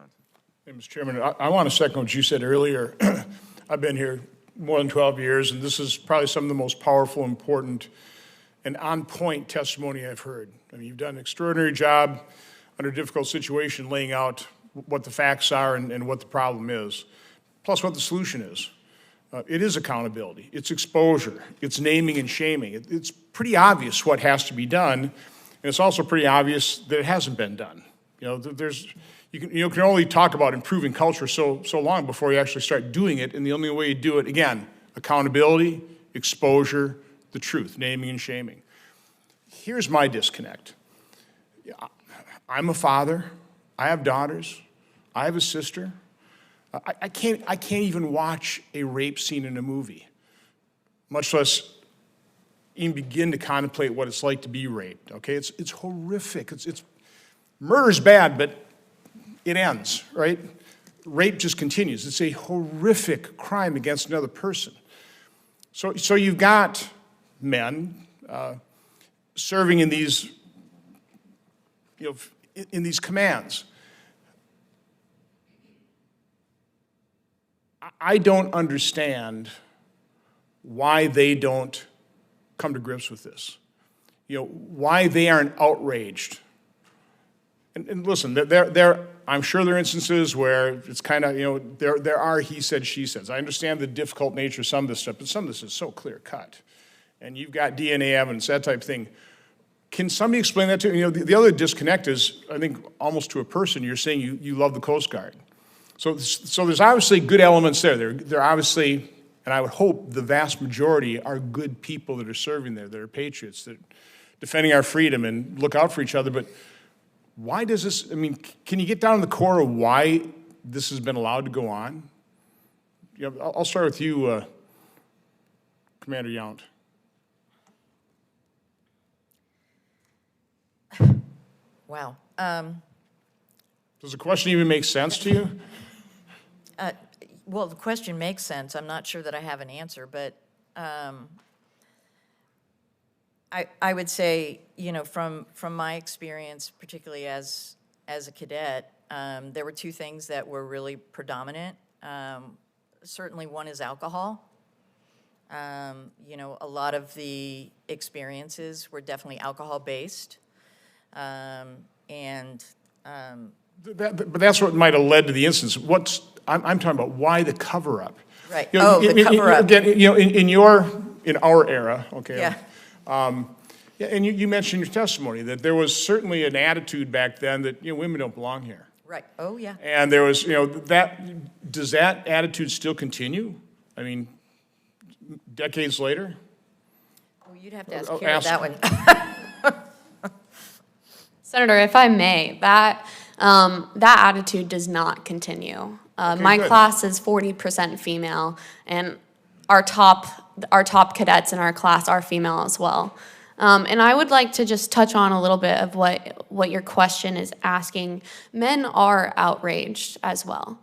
Johnson. Hey, Mr. Chairman, I want to second what you said earlier. I've been here more than 12 years, and this is probably some of the most powerful, important, and on-point testimony I've heard. I mean, you've done an extraordinary job under a difficult situation laying out what the facts are and what the problem is, plus what the solution is. It is accountability, it's exposure, it's naming and shaming. It's pretty obvious what has to be done, and it's also pretty obvious that it hasn't been done. You know, you can only talk about improving culture so long before you actually start doing it, and the only way you do it, again, accountability, exposure, the truth, naming and shaming. Here's my disconnect. I'm a father, I have daughters, I have a sister. I can't even watch a rape scene in a movie, much less even begin to contemplate what it's like to be raped, okay? It's horrific. Murder's bad, but it ends, right? Rape just continues. It's a horrific crime against another person. So you've got men serving in these, in these commands. I don't understand why they don't come to grips with this. Why they aren't outraged. And listen, I'm sure there are instances where it's kind of, there are he said, she says. I understand the difficult nature of some of this stuff, but some of this is so clear cut. And you've got DNA evidence, that type of thing. Can somebody explain that to me? The other disconnect is, I think, almost to a person, you're saying you love the Coast Guard. So there's obviously good elements there. They're obviously, and I would hope the vast majority are good people that are serving there, that are patriots, that are defending our freedom and look out for each other. But why does this, can you get down to the core of why this has been allowed to go on? I'll start with you, Commander Yount. Wow. Does the question even make sense to you? Well, the question makes sense. I'm not sure that I have an answer, but I would say, from my experience, particularly as a cadet, there were two things that were really predominant. Certainly one is alcohol. A lot of the experiences were definitely alcohol-based. But that's what might have led to the instance. I'm talking about why the cover-up. Right. The cover-up. Again, in our era, okay. Yeah. And you mentioned in your testimony that there was certainly an attitude back then that women don't belong here. Right. Oh yeah. And there was does that attitude still continue? Decades later. Well, you'd have to ask Kara that one. Senator, if I may, that attitude does not continue. My class is 40% female, and our top cadets in our class are female as well. And I would like to just touch on a little bit of what your question is asking. Men are outraged as well.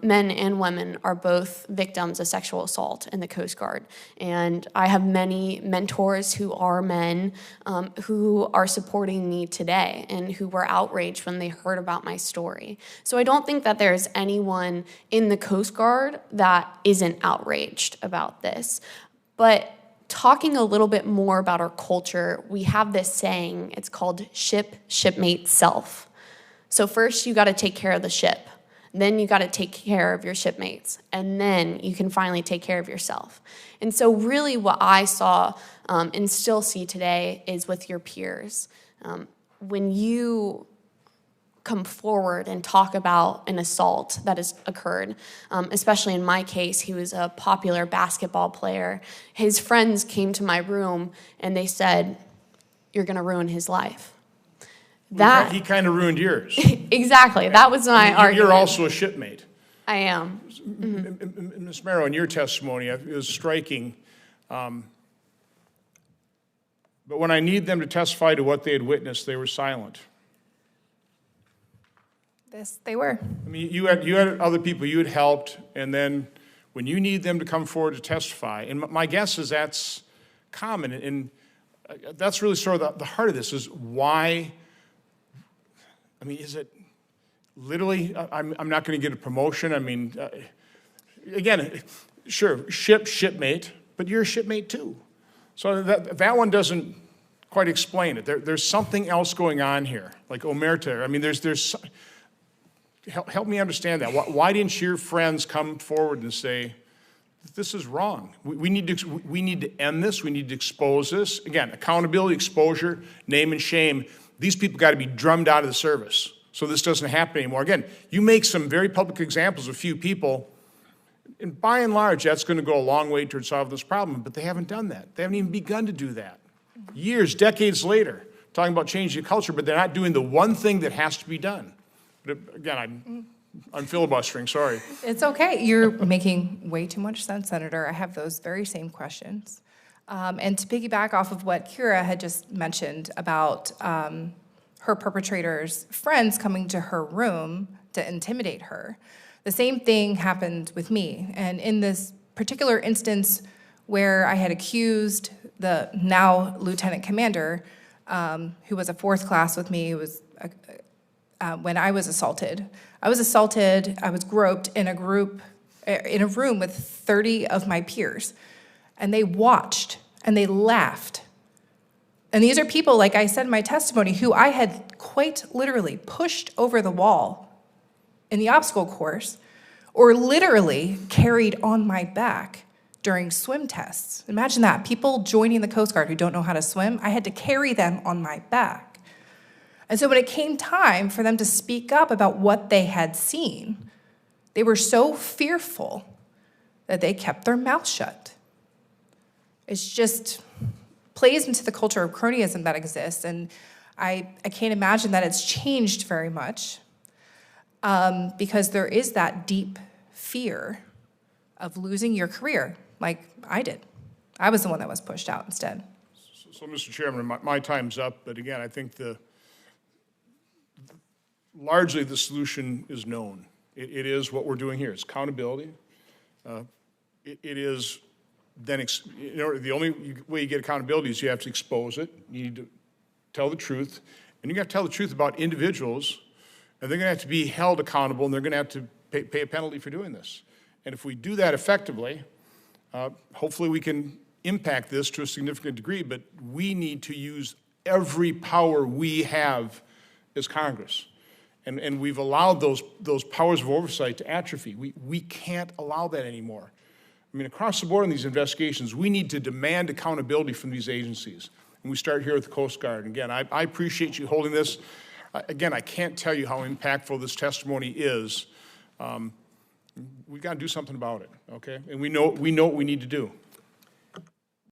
Men and women are both victims of sexual assault in the Coast Guard. And I have many mentors who are men who are supporting me today and who were outraged when they heard about my story. So I don't think that there's anyone in the Coast Guard that isn't outraged about this. But talking a little bit more about our culture, we have this saying, it's called shipmate self. So first you gotta take care of the ship. Then you got to take care of your shipmates, and then you can finally take care of yourself. And so really what I saw and still see today is with your peers. When you come forward and talk about an assault that has occurred, especially in my case, he was a popular basketball player. His friends came to my room and they said, "You're going to ruin his life." He kind of ruined yours. Exactly. That was my argument. You're also a shipmate. I am. Mm-hmm. Ms. Merrow, in your testimony, it was striking. But when I need them to testify to what they had witnessed, they were silent. Yes, they were. You had other people you had helped, and then when you need them to come forward to testify, and my guess is that's common, and that's really sort of the heart of this, is why. Is literally, I'm not going to get a promotion. I mean, again, sure, shipmate, but you're a shipmate too. So that one doesn't quite explain it. There's something else going on here, like omerta. I mean, there's help me understand that. Why didn't your friends come forward and say, this is wrong? We need to end this. We need to expose this. Again, accountability, exposure, name and shame. These people got to be drummed out of the service so this doesn't happen anymore. Again, you make some very public examples of few people, and by and large, that's going to go a long way toward solving this problem, but they haven't done that. They haven't even begun to do that. Years, decades later, talking about changing the culture, but they're not doing the one thing that has to be done. But again, I'm filibustering, sorry. It's okay. You're making way too much sense, Senator. I have those very same questions. And to piggyback off of what Kira had just mentioned about her perpetrator's friends coming to her room to intimidate her, the same thing happened with me. And in this particular instance where I had accused the now lieutenant commander, who was a fourth class with me, when I was assaulted. I was groped in a room with 30 of my peers. And they watched and they laughed. And these are people, like I said in my testimony, who I had quite literally pushed over the wall in the obstacle course, or literally carried on my back during swim tests. Imagine that, people joining the Coast Guard who don't know how to swim, I had to carry them on my back. And so when it came time for them to speak up about what they had seen, they were so fearful that they kept their mouth shut. It's just plays into the culture of cronyism that exists, and I can't imagine that it's changed very much because there is that deep fear of losing your career, like I did. I was the one that was pushed out instead. So Mr. Chairman, my time's up, but again, I think largely the solution is known. It is what we're doing here. It's accountability. It is then, the only way you get accountability is you have to expose it. You need to tell the truth. And you have to tell the truth about individuals, and they're going to have to be held accountable, and they're going to have to pay a penalty for doing this. And if we do that effectively, hopefully we can impact this to a significant degree, but we need to use every power we have as Congress. And we've allowed those powers of oversight to atrophy. We can't allow that anymore. I mean, across the board in these investigations, we need to demand accountability from these agencies. And we start here with the Coast Guard. Again, I appreciate you holding this. Again, I can't tell you how impactful this testimony is. We've got to do something about it, okay? And we know what we need to do.